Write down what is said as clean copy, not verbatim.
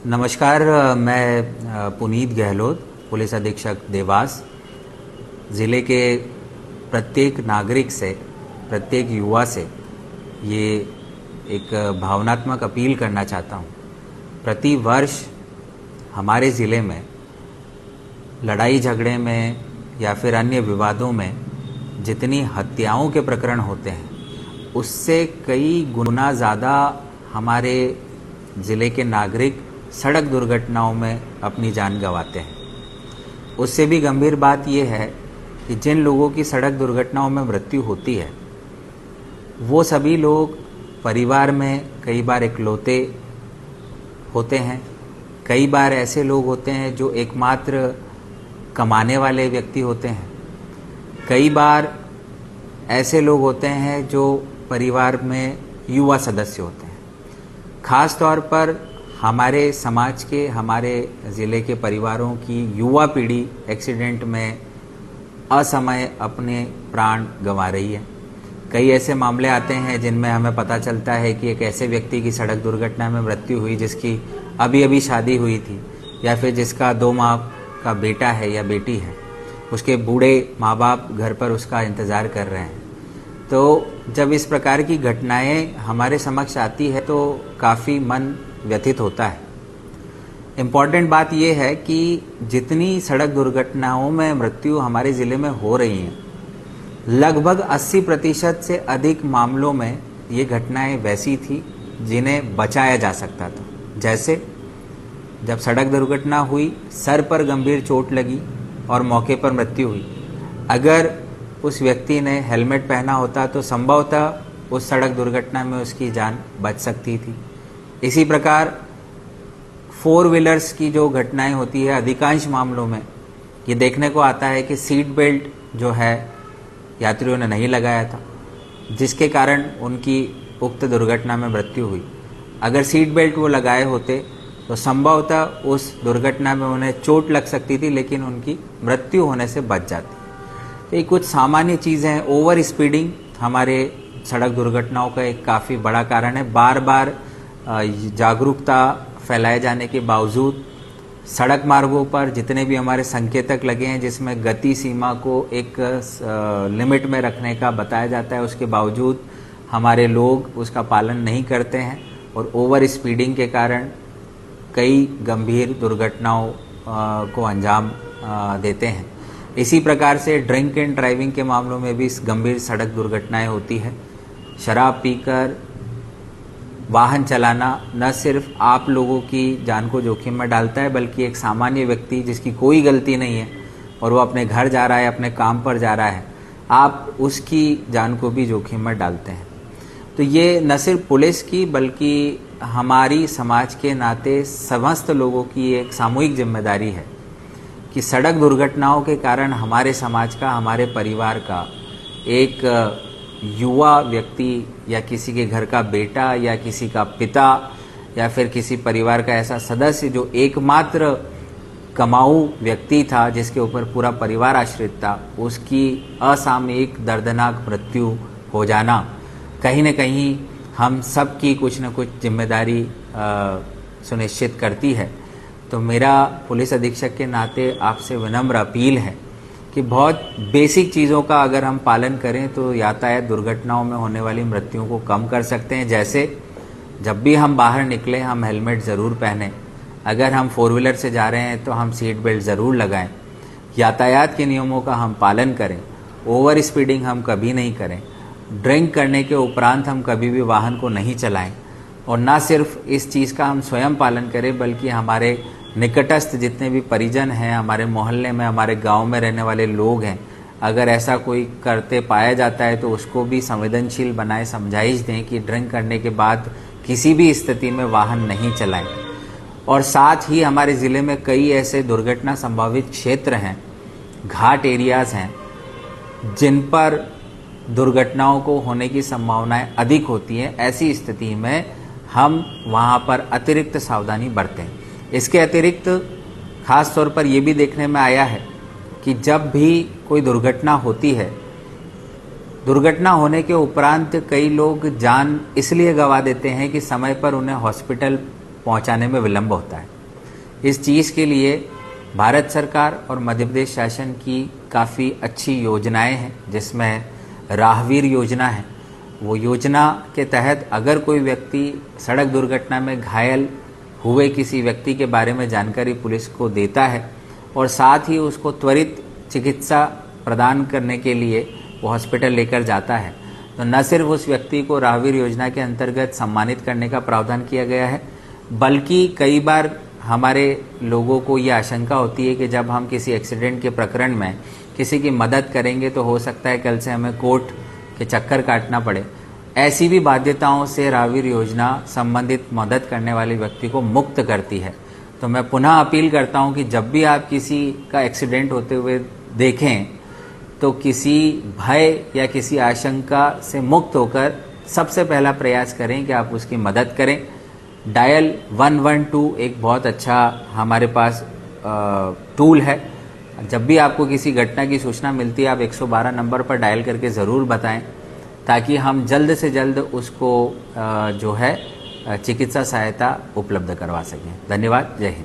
नमस्कार। मैं पुनीत गहलोत, पुलिस अधीक्षक देवास। ज़िले के प्रत्येक नागरिक से, प्रत्येक युवा से ये एक भावनात्मक अपील करना चाहता हूँ। प्रति वर्ष हमारे ज़िले में लड़ाई झगड़े में या फिर अन्य विवादों में जितनी हत्याओं के प्रकरण होते हैं, उससे कई गुना ज़्यादा हमारे ज़िले के नागरिक सड़क दुर्घटनाओं में अपनी जान गंवाते हैं। उससे भी गंभीर बात यह है कि जिन लोगों की सड़क दुर्घटनाओं में मृत्यु होती है, वो सभी लोग परिवार में कई बार इकलौते होते हैं। कई बार ऐसे लोग होते हैं जो एकमात्र कमाने वाले व्यक्ति होते हैं। कई बार ऐसे लोग होते हैं जो परिवार में युवा सदस्य होते हैं। खास तौर पर हमारे समाज के, हमारे ज़िले के परिवारों की युवा पीढ़ी एक्सीडेंट में असमय अपने प्राण गंवा रही है। कई ऐसे मामले आते हैं जिनमें हमें पता चलता है कि एक ऐसे व्यक्ति की सड़क दुर्घटना में मृत्यु हुई जिसकी अभी अभी शादी हुई थी, या फिर जिसका 2 माह का बेटा है या बेटी है। उसके बूढ़े माँ बाप घर पर उसका इंतज़ार कर रहे हैं। तो जब इस प्रकार की घटनाएं हमारे समक्ष आती है तो काफ़ी मन व्यथित होता है। इम्पॉर्टेंट बात यह है कि जितनी सड़क दुर्घटनाओं में मृत्यु हमारे ज़िले में हो रही हैं, लगभग 80% से अधिक मामलों में ये घटनाएं वैसी थी जिन्हें बचाया जा सकता था। जैसे जब सड़क दुर्घटना हुई, सर पर गंभीर चोट लगी और मौके पर मृत्यु हुई। अगर उस व्यक्ति ने हेलमेट पहना होता तो संभवतः उस सड़क दुर्घटना में उसकी जान बच सकती थी। इसी प्रकार 4 व्हीलर्स की जो घटनाएं होती है, अधिकांश मामलों में ये देखने को आता है कि सीट बेल्ट जो है यात्रियों ने नहीं लगाया था, जिसके कारण उनकी उक्त दुर्घटना में मृत्यु हुई। अगर सीट बेल्ट वो लगाए होते तो संभवतः उस दुर्घटना में उन्हें चोट लग सकती थी, लेकिन उनकी मृत्यु होने से बच जाती। तो ये कुछ सामान्य चीज़ें हैं। ओवर स्पीडिंग हमारे सड़क दुर्घटनाओं का एक काफ़ी बड़ा कारण है। बार बार जागरूकता फैलाए जाने के बावजूद सड़क मार्गों पर जितने भी हमारे संकेतक लगे हैं, जिसमें गति सीमा को एक लिमिट में रखने का बताया जाता है, उसके बावजूद हमारे लोग उसका पालन नहीं करते हैं और ओवर स्पीडिंग के कारण कई गंभीर दुर्घटनाओं को अंजाम देते हैं। इसी प्रकार से ड्रिंक एंड ड्राइविंग के मामलों में भी गंभीर सड़क दुर्घटनाएं होती है। शराब पीकर वाहन चलाना न सिर्फ आप लोगों की जान को जोखिम में डालता है, बल्कि एक सामान्य व्यक्ति जिसकी कोई गलती नहीं है और वो अपने घर जा रहा है, अपने काम पर जा रहा है, आप उसकी जान को भी जोखिम में डालते हैं। तो ये न सिर्फ पुलिस की बल्कि हमारी समाज के नाते समस्त लोगों की एक सामूहिक जिम्मेदारी है कि सड़क दुर्घटनाओं के कारण हमारे समाज का, हमारे परिवार का एक युवा व्यक्ति या किसी के घर का बेटा या किसी का पिता या फिर किसी परिवार का ऐसा सदस्य जो एकमात्र कमाऊ व्यक्ति था, जिसके ऊपर पूरा परिवार आश्रित था, उसकी असामयिक दर्दनाक मृत्यु हो जाना कहीं न कहीं हम सब की कुछ न कुछ जिम्मेदारी सुनिश्चित करती है। तो मेरा पुलिस अधीक्षक के नाते आपसे विनम्र अपील है कि बहुत बेसिक चीज़ों का अगर हम पालन करें तो यातायात दुर्घटनाओं में होने वाली मृत्युओं को कम कर सकते हैं। जैसे जब भी हम बाहर निकलें, हम हेलमेट ज़रूर पहनें। अगर हम 4 व्हीलर से जा रहे हैं तो हम सीट बेल्ट ज़रूर लगाएं। यातायात के नियमों का हम पालन करें। ओवर स्पीडिंग हम कभी नहीं करें। ड्रिंक करने के उपरांत हम कभी भी वाहन को नहीं चलाएं। और ना सिर्फ इस चीज़ का हम स्वयं पालन करें, बल्कि हमारे निकटस्थ जितने भी परिजन हैं, हमारे मोहल्ले में, हमारे गांव में रहने वाले लोग हैं, अगर ऐसा कोई करते पाया जाता है तो उसको भी संवेदनशील बनाए, समझाइश दें कि ड्रिंक करने के बाद किसी भी स्थिति में वाहन नहीं चलाएं। और साथ ही हमारे ज़िले में कई ऐसे दुर्घटना संभावित क्षेत्र हैं, घाट एरियाज़ हैं, जिन पर दुर्घटनाओं को होने की संभावनाएं अधिक होती हैं। ऐसी स्थिति में हम वहाँ पर अतिरिक्त सावधानी बरतें। इसके अतिरिक्त खास तौर पर यह भी देखने में आया है कि जब भी कोई दुर्घटना होती है, दुर्घटना होने के उपरांत कई लोग जान इसलिए गंवा देते हैं कि समय पर उन्हें हॉस्पिटल पहुंचाने में विलंब होता है। इस चीज़ के लिए भारत सरकार और मध्य प्रदेश शासन की काफ़ी अच्छी योजनाएं हैं, जिसमें राहवीर योजना है। वो योजना के तहत अगर कोई व्यक्ति सड़क दुर्घटना में घायल हुए किसी व्यक्ति के बारे में जानकारी पुलिस को देता है और साथ ही उसको त्वरित चिकित्सा प्रदान करने के लिए वो हॉस्पिटल लेकर जाता है, तो न सिर्फ उस व्यक्ति को राहवीर योजना के अंतर्गत सम्मानित करने का प्रावधान किया गया है, बल्कि कई बार हमारे लोगों को ये आशंका होती है कि जब हम किसी एक्सीडेंट के प्रकरण में किसी की मदद करेंगे तो हो सकता है कल से हमें कोर्ट के चक्कर काटना पड़े। ऐसी भी बाध्यताओं से राहवीर योजना संबंधित मदद करने वाले व्यक्ति को मुक्त करती है। तो मैं पुनः अपील करता हूं कि जब भी आप किसी का एक्सीडेंट होते हुए देखें तो किसी भय या किसी आशंका से मुक्त होकर सबसे पहला प्रयास करें कि आप उसकी मदद करें। डायल 112 एक बहुत अच्छा हमारे पास टूल है। जब भी आपको किसी घटना की सूचना मिलती है आप 112 नंबर पर डायल करके ज़रूर बताएं, ताकि हम जल्द से जल्द उसको जो है चिकित्सा सहायता उपलब्ध करवा सकें। धन्यवाद। जय हिंद।